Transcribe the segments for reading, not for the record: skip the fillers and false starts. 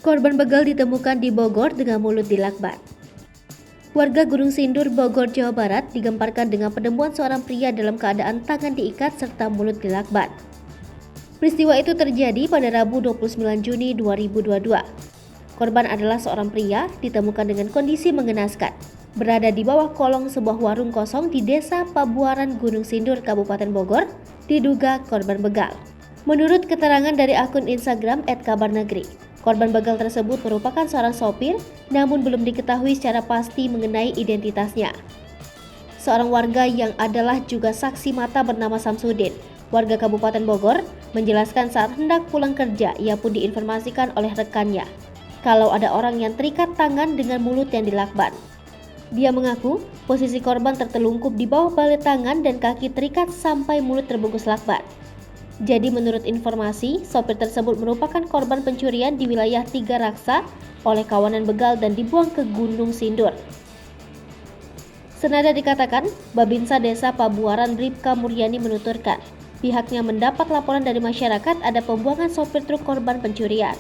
Korban begal ditemukan di Bogor dengan mulut dilakban. Warga Gunung Sindur, Bogor, Jawa Barat digemparkan dengan penemuan seorang pria dalam keadaan tangan diikat serta mulut dilakban. Peristiwa itu terjadi pada Rabu 29 Juni 2022. Korban adalah seorang pria ditemukan dengan kondisi mengenaskan, berada di bawah kolong sebuah warung kosong di Desa Pabuaran, Gunung Sindur, Kabupaten Bogor, diduga korban begal. Menurut keterangan dari akun Instagram @kabarnegri, korban begal tersebut merupakan seorang sopir, namun belum diketahui secara pasti mengenai identitasnya. Seorang warga yang adalah juga saksi mata bernama Samsudin, warga Kabupaten Bogor, menjelaskan saat hendak pulang kerja, ia pun diinformasikan oleh rekannya kalau ada orang yang terikat tangan dengan mulut yang dilakban. Dia mengaku posisi korban tertelungkup di bawah balet tangan dan kaki terikat sampai mulut terbungkus lakban. Jadi menurut informasi, sopir tersebut merupakan korban pencurian di wilayah Tiga Raksa oleh kawanan begal dan dibuang ke Gunung Sindur. Senada dikatakan, Babinsa Desa Pabuaran Ripka Muryani menuturkan, pihaknya mendapat laporan dari masyarakat ada pembuangan sopir truk korban pencurian.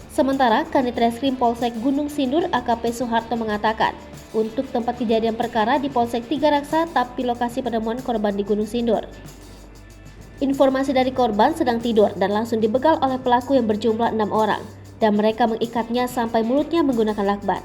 Sementara, Kanit Reskrim Polsek Gunung Sindur AKP Soeharto mengatakan, untuk tempat kejadian perkara di Polsek Tiga Raksa tapi lokasi penemuan korban di Gunung Sindur. Informasi dari korban sedang tidur dan langsung dibegal oleh pelaku yang berjumlah 6 orang dan mereka mengikatnya sampai mulutnya menggunakan lakban.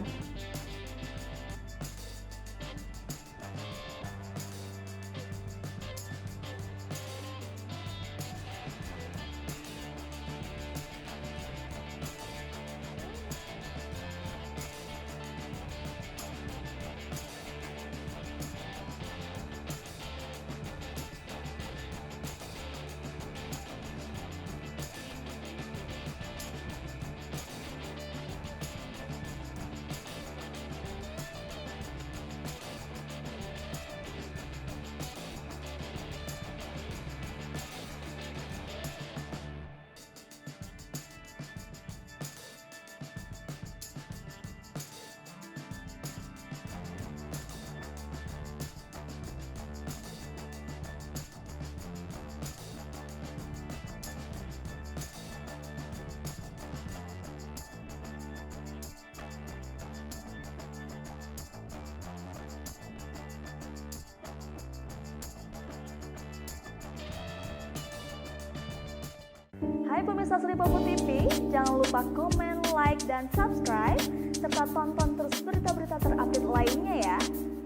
Hai pemirsa Sri Popo TV, jangan lupa komen, like, dan subscribe, serta tonton terus berita-berita